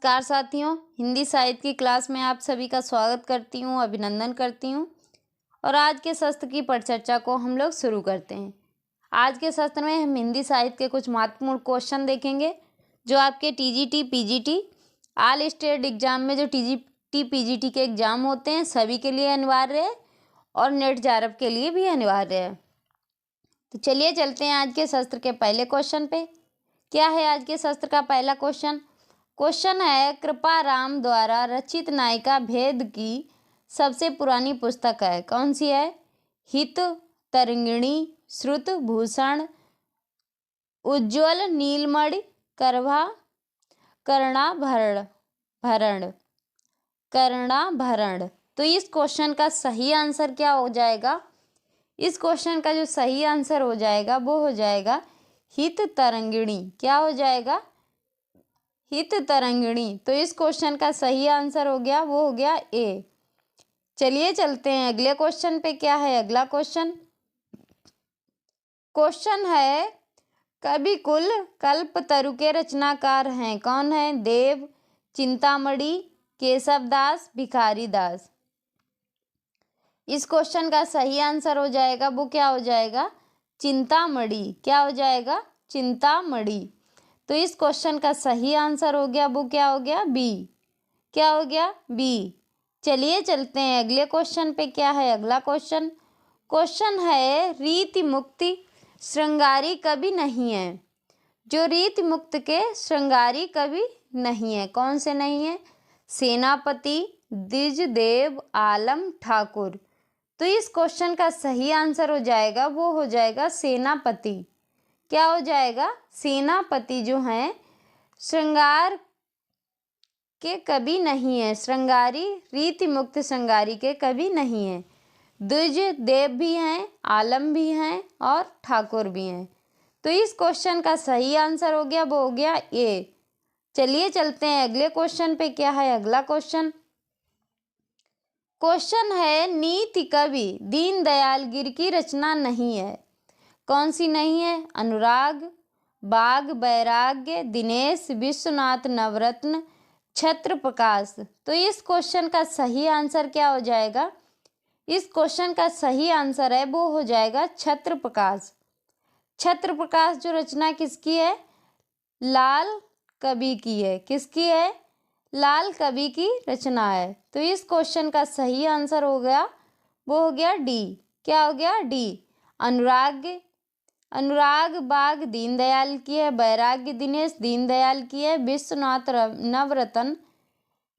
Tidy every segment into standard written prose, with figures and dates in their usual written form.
नमस्कार साथियों, हिंदी साहित्य की क्लास में आप सभी का स्वागत करती हूँ, अभिनंदन करती हूँ। और आज के सत्र की परिचर्चा को हम लोग शुरू करते हैं। आज के सत्र में हम हिंदी साहित्य के कुछ महत्वपूर्ण क्वेश्चन देखेंगे जो आपके TGT, PGT, all state exam में जो टीजीटी, पीजीटी के एग्जाम होते हैं सभी के लिए अनिवार्य है और नेट जेआरएफ के लिए भी अनिवार्य है। तो चलिए चलते हैं आज के सत्र के पहले क्वेश्चन पे। क्या है आज के सत्र का पहला क्वेश्चन? क्वेश्चन है, कृपाराम द्वारा रचित नायिका भेद की सबसे पुरानी पुस्तक है, कौन सी है? हित, तरंगिणी, श्रुत भूषण, उज्ज्वल नीलमणि, करभा, कर्णाभरण। तो इस क्वेश्चन का सही आंसर क्या हो जाएगा? इस क्वेश्चन का जो सही आंसर हो जाएगा वो हो जाएगा हित तरंगिणी। क्या हो जाएगा? हित तरंगिणी। तो इस क्वेश्चन का सही आंसर हो गया, वो हो गया ए। चलिए चलते हैं अगले क्वेश्चन पे। क्या है अगला क्वेश्चन? क्वेश्चन है, कविकुल कल्पतरु के रचनाकार हैं, कौन है? देव, चिंतामणि, केशवदास, भिखारी दास। इस क्वेश्चन का सही आंसर हो जाएगा, वो क्या हो जाएगा? चिंतामणि। क्या हो जाएगा? चिंतामणि। तो इस क्वेश्चन का सही आंसर हो गया, वो क्या हो गया? बी। क्या हो गया? बी। चलिए चलते हैं अगले क्वेश्चन पे। क्या है अगला क्वेश्चन? क्वेश्चन है, रीति मुक्ति श्रृंगारी कवि नहीं है। जो रीति मुक्त के श्रृंगारी कवि नहीं है, कौन से नहीं है? सेनापति, द्विजदेव, आलम, ठाकुर। तो इस क्वेश्चन का सही आंसर हो जाएगा, वो हो जाएगा सेनापति। क्या हो जाएगा? सेनापति जो हैं श्रृंगार के कवि नहीं है, श्रृंगारी, रीति मुक्त श्रृंगारी के कवि नहीं है। द्विज देव भी हैं, आलम भी हैं और ठाकुर भी हैं। तो इस क्वेश्चन का सही आंसर हो गया, वो हो गया ए। चलिए चलते हैं अगले क्वेश्चन पे। क्या है अगला क्वेश्चन? क्वेश्चन है, नीति कवि दीनदयाल गिर की रचना नहीं है, कौन सी नहीं है? अनुराग, बाग बैराग्य, दिनेश, विश्वनाथ, नवरत्न, छत्र प्रकाश। तो इस क्वेश्चन का सही आंसर क्या हो जाएगा? इस क्वेश्चन का सही आंसर है, वो हो जाएगा छत्र प्रकाश। छत्र प्रकाश जो रचना किसकी है? लाल कवि की है। किसकी है? लाल कवि की रचना है। तो इस क्वेश्चन का सही आंसर हो गया, वो हो गया डी। क्या हो गया? डी। अनुराग बाग दीनदयाल की है, बैराग्य दिनेश दीनदयाल की है, विश्वनाथ नवरत्न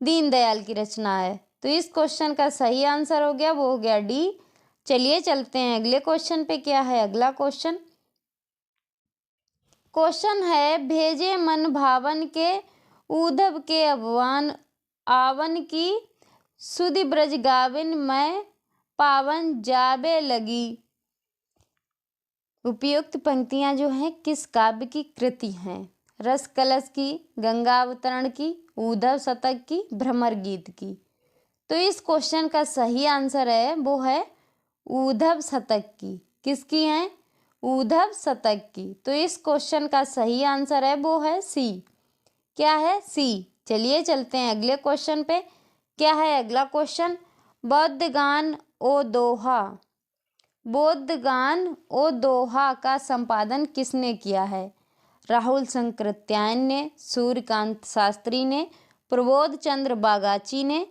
दीनदयाल की रचना है। तो इस क्वेश्चन का सही आंसर हो गया, वो हो गया डी। चलिए चलते हैं अगले क्वेश्चन पे। क्या है अगला क्वेश्चन? क्वेश्चन है, भेजे मन भावन के उद्धव के आवन की सुधि ब्रज गाविन मैं पावन जाबे लगी। उपयुक्त पंक्तियां जो हैं किस काव्य की कृति हैं? रस कलश की, गंगा अवतरण की, उद्धव शतक की, भ्रमर गीत की। तो इस क्वेश्चन का सही आंसर है, वो है उद्धव शतक की। किसकी है? उद्धव शतक की। तो इस क्वेश्चन का सही आंसर है, वो है सी। क्या है? सी। चलिए चलते हैं अगले क्वेश्चन पे। क्या है अगला क्वेश्चन? बौद्धगान ओ दोहा, बौद्धगान ओ दोहा का संपादन किसने किया है? राहुल शंकरत्यायन ने, सूर्यकांत शास्त्री ने, प्रबोध चंद्र बागाची ने,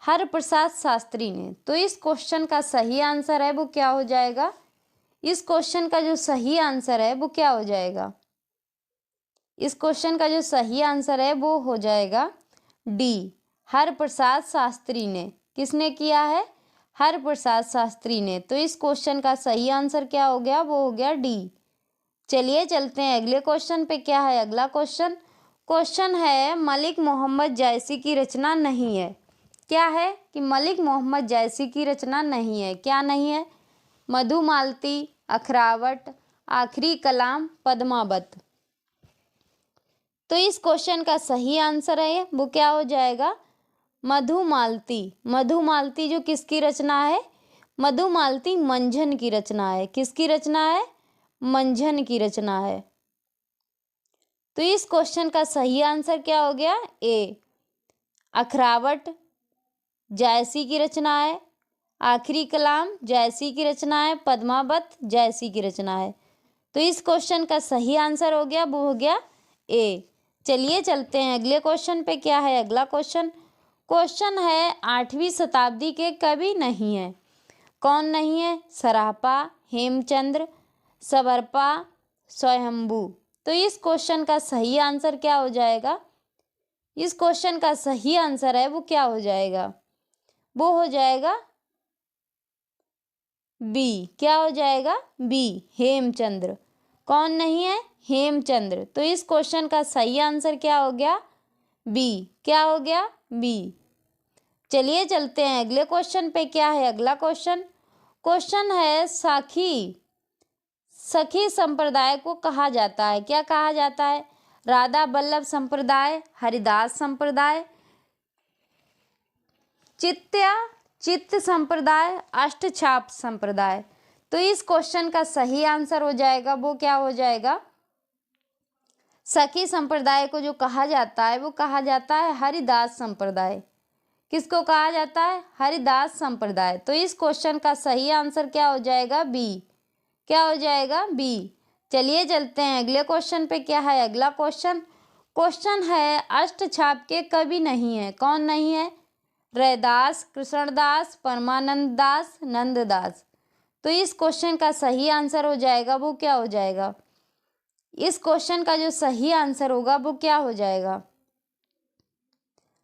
हरप्रसाद शास्त्री ने। तो इस क्वेश्चन का सही आंसर है, वो क्या हो जाएगा? इस क्वेश्चन का जो सही आंसर है, वो क्या हो जाएगा? इस क्वेश्चन का जो सही आंसर है, वो हो जाएगा डी, हरप्रसाद शास्त्री ने। किसने किया है? हरप्रसाद शास्त्री ने। तो इस क्वेश्चन का सही आंसर क्या हो गया? वो हो गया डी। चलिए चलते हैं अगले क्वेश्चन पे। क्या है अगला क्वेश्चन? क्वेश्चन है, मलिक मोहम्मद जायसी की रचना नहीं है। क्या है? कि मलिक मोहम्मद जायसी की रचना नहीं है। क्या नहीं है? मधुमालती, अखरावट, आखिरी कलाम, पद्मावत। तो इस क्वेश्चन का सही आंसर है, वो क्या हो जाएगा? मधुमालती। मधुमालती जो किसकी रचना है? मधुमालती मंझन की रचना है। किसकी रचना है? मंझन की रचना है। तो इस क्वेश्चन का सही आंसर क्या हो गया? ए। अखरावट जायसी की रचना है। आखिरी कलाम जायसी की रचना है। पद्मावत जायसी की रचना है। तो इस क्वेश्चन का सही आंसर हो गया, वो हो गया ए। चलिए चलते हैं अगले क्वेश्चन पे। क्या है अगला क्वेश्चन? क्वेश्चन है 8वीं शताब्दी के कवि नहीं है। कौन नहीं है? सरापा, हेमचंद्र, सबरपा, स्वयंभू। तो इस क्वेश्चन का सही आंसर क्या हो जाएगा? इस क्वेश्चन का सही आंसर है वो क्या हो जाएगा? वो हो जाएगा बी। क्या हो जाएगा? बी, हेमचंद्र। कौन नहीं है? हेमचंद्र। तो इस क्वेश्चन का सही आंसर क्या हो गया? बी। क्या हो गया? बी। चलिए चलते हैं अगले क्वेश्चन पे। क्या है अगला क्वेश्चन? क्वेश्चन है सखी संप्रदाय को कहा जाता है। क्या कहा जाता है? राधा बल्लभ संप्रदाय, हरिदास संप्रदाय, चित्त संप्रदाय, अष्टछाप संप्रदाय। तो इस क्वेश्चन का सही आंसर हो जाएगा वो क्या हो जाएगा? सखी संप्रदाय को जो कहा जाता है वो कहा जाता है हरिदास संप्रदाय। किसको कहा जाता है? हरिदास संप्रदाय। तो इस क्वेश्चन का सही आंसर क्या हो जाएगा? बी। क्या हो जाएगा? बी। चलिए चलते हैं अगले क्वेश्चन पे। क्या है अगला क्वेश्चन? क्वेश्चन है अष्टछाप के कवि नहीं है। कौन नहीं है? रैदास, कृष्णदास, परमानंद दास, नंददास। तो इस क्वेश्चन का सही आंसर हो जाएगा वो क्या हो जाएगा? इस क्वेश्चन का जो सही आंसर होगा वो क्या हो जाएगा?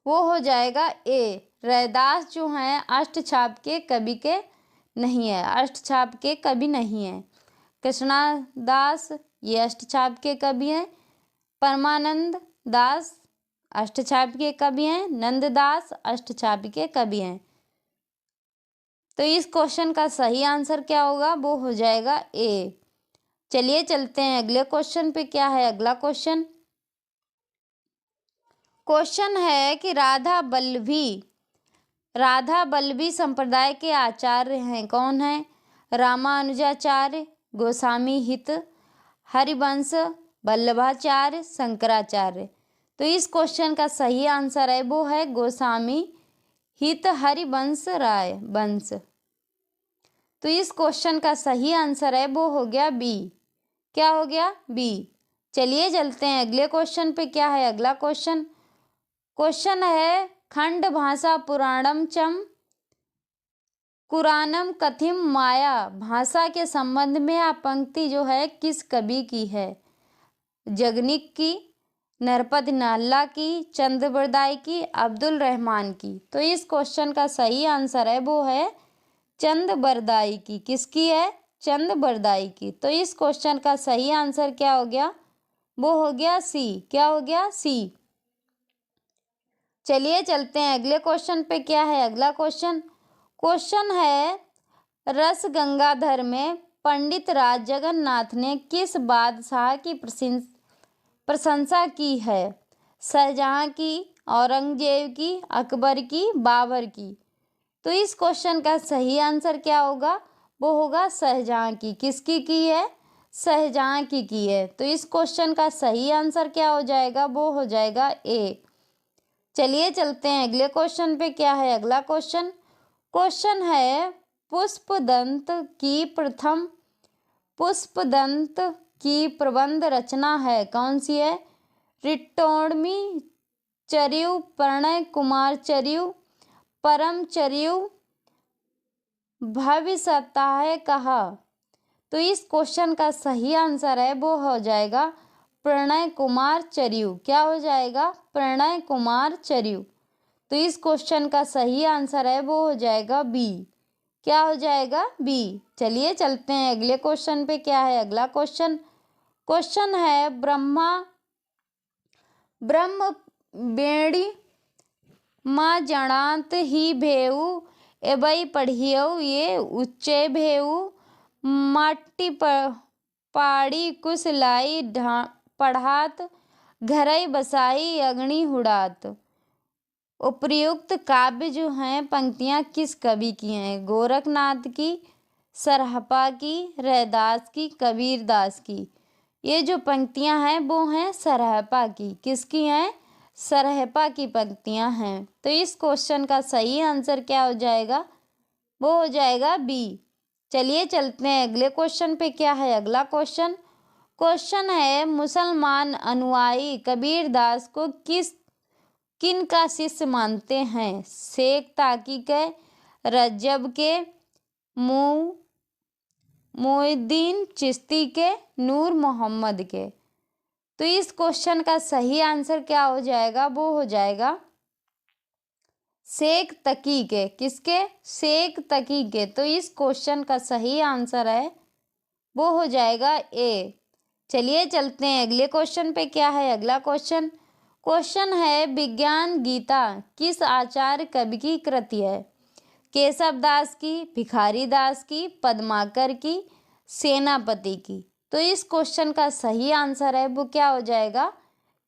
वो हो जाएगा ए। रैदास जो हैं अष्टछाप के कवि के नहीं है, अष्टछाप के कवि नहीं है। कृष्णदास ये अष्टछाप के कवि हैं। परमानंद दास अष्टछाप के कवि हैं। नंददास अष्टछाप के कवि हैं। तो इस क्वेश्चन का सही आंसर क्या होगा? वो हो जाएगा ए। चलिए चलते हैं अगले क्वेश्चन पे। क्या है अगला क्वेश्चन? क्वेश्चन है कि राधा बल्लभी संप्रदाय के आचार्य हैं। कौन है? रामानुजाचार्य, गोस्वामी हित, हरिवंश, वल्लभाचार्य, शंकराचार्य। तो इस क्वेश्चन का सही आंसर है वो है गोस्वामी हित हरिवंश राय वंश। तो इस क्वेश्चन का सही आंसर है वो हो गया बी। क्या हो गया? बी। चलिए चलते हैं अगले क्वेश्चन पे। क्या है अगला क्वेश्चन? क्वेश्चन है खंड भाषा कुरानम कथिम माया भाषा के संबंध में यह पंक्ति जो है किस कवि की है? जगनिक की, नरपत नाल्ला की, चंद बरदाई की, अब्दुल रहमान की। तो इस क्वेश्चन का सही आंसर है वो है चंद बरदाई की। किसकी है? चंद बरदाई की। तो इस क्वेश्चन का सही आंसर क्या हो गया? वो हो गया सी। क्या हो गया? सी। चलिए चलते हैं अगले क्वेश्चन पे। क्या है अगला क्वेश्चन? क्वेश्चन है रस गंगाधर में पंडित राज जगन्नाथ ने किस बादशाह की प्रशंसा की है? शाहजहां की, औरंगजेब की, अकबर की, बाबर की। तो इस क्वेश्चन का सही आंसर क्या होगा? वो होगा शाहजहां की। किसकी की है? शाहजहां की है। तो इस क्वेश्चन का सही आंसर क्या हो जाएगा? वो हो जाएगा ए। चलिए चलते हैं अगले क्वेश्चन पे। क्या है अगला क्वेश्चन? क्वेश्चन है पुष्पदंत की प्रबंध रचना है। कौन सी है? रिटोड़मी चरियु, प्रणय कुमार चरियु, परम चरियु, भव्य सताह कहा। तो इस क्वेश्चन का सही आंसर है वो हो जाएगा प्रणय कुमार चरियु। क्या हो जाएगा? प्रणय कुमार चरियु। तो इस क्वेश्चन का सही आंसर है वो हो जाएगा बी। क्या हो जाएगा? बी। चलिए चलते हैं अगले क्वेश्चन पे। क्या है अगला क्वेश्चन? क्वेश्चन है ब्रह्म बेड़ी माँ जणांत ही भेऊ एबई पढ़ियऊ ये उच्चे भेऊ माटी पाड़ी कुछ लाई पढ़ात घरई बसाई अग्नि हुड़ात। उपर्युक्त काव्य जो हैं पंक्तियां किस कवि की हैं? गोरखनाथ की, सरहपा की, रैदास की, कबीरदास की। ये जो पंक्तियां हैं वो हैं सरहपा की। किसकी हैं? सरहपा की पंक्तियां हैं। तो इस क्वेश्चन का सही आंसर क्या हो जाएगा? वो हो जाएगा बी। चलिए चलते हैं अगले क्वेश्चन पे। क्या है अगला क्वेश्चन? क्वेश्चन है मुसलमान अनुयायी कबीरदास को किन का शिष्य मानते हैं? शेख ताकी के, रजब के, मोइनुद्दीन चिश्ती के, नूर मोहम्मद के। तो इस क्वेश्चन का सही आंसर क्या हो जाएगा? वो हो जाएगा शेख तकी के। किसके? शेख तकी के। तो इस क्वेश्चन का सही आंसर है वो हो जाएगा ए। चलिए चलते हैं अगले क्वेश्चन पे। क्या है अगला क्वेश्चन? क्वेश्चन है विज्ञान गीता किस आचार्य कवि की कृति है? केशव दास की, भिखारी दास की, पद्माकर की, सेनापति की। तो इस क्वेश्चन का सही आंसर है वो क्या हो जाएगा?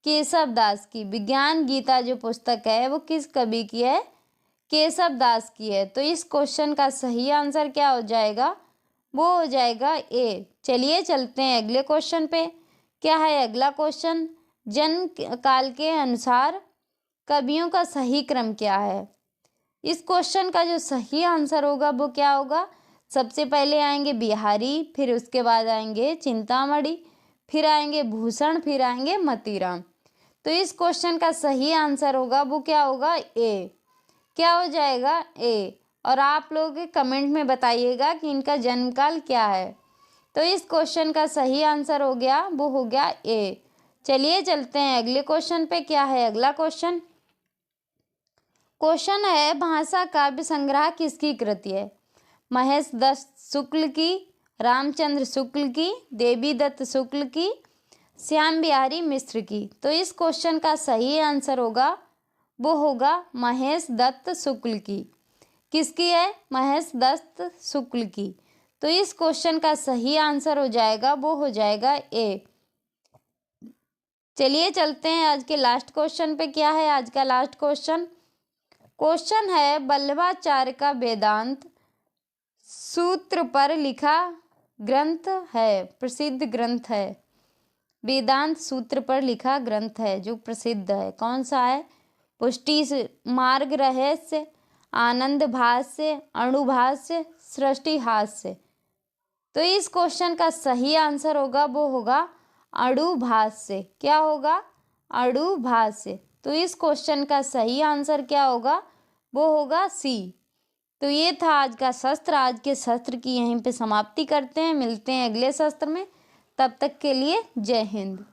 केशव दास की। विज्ञान गीता जो पुस्तक है वो किस कवि की है? केशव दास की है। तो इस क्वेश्चन का सही आंसर क्या हो जाएगा? वो हो जाएगा ए। चलिए चलते हैं अगले क्वेश्चन पे। क्या है अगला क्वेश्चन? जन्म काल के अनुसार कवियों का सही क्रम क्या है? इस क्वेश्चन का जो सही आंसर होगा वो क्या होगा? सबसे पहले आएंगे बिहारी, फिर उसके बाद आएंगे चिंतामणि, फिर आएंगे भूषण, फिर आएंगे मतीराम। तो इस क्वेश्चन का सही आंसर होगा वो क्या होगा? ए। क्या हो जाएगा? ए। और आप लोग कमेंट में बताइएगा कि इनका जन्मकाल क्या है। तो इस क्वेश्चन का सही आंसर हो गया वो हो गया ए। चलिए चलते हैं अगले क्वेश्चन पे। क्या है अगला क्वेश्चन? क्वेश्चन है भाषा काव्य संग्रह किसकी कृति है? महेश दत्त शुक्ल की, रामचंद्र शुक्ल की, देवी दत्त शुक्ल की, श्याम बिहारी मिश्र की। तो इस क्वेश्चन का सही आंसर होगा वो होगा महेश दत्त शुक्ल की। किसकी है? महेश दत्त शुक्ल की। तो इस क्वेश्चन का सही आंसर हो जाएगा वो हो जाएगा ए। चलिए चलते हैं आज के लास्ट क्वेश्चन पे। क्या है आज का लास्ट क्वेश्चन? क्वेश्चन है वल्लभाचार्य का वेदांत सूत्र पर लिखा ग्रंथ है, प्रसिद्ध ग्रंथ है। वेदांत सूत्र पर लिखा ग्रंथ है जो प्रसिद्ध है, कौन सा है? पुष्टि मार्ग रहस्य, आनंद भाष्य, अणुभाष्य, सृष्टि हास्य। तो इस क्वेश्चन का सही आंसर होगा वो होगा अणुभाष्य। क्या होगा? अणुभाष्य। तो इस क्वेश्चन का सही आंसर क्या होगा? वो होगा सी। तो ये था आज का शस्त्र। आज के शस्त्र की यहीं पे समाप्ति करते हैं। मिलते हैं अगले शस्त्र में। तब तक के लिए जय हिंद।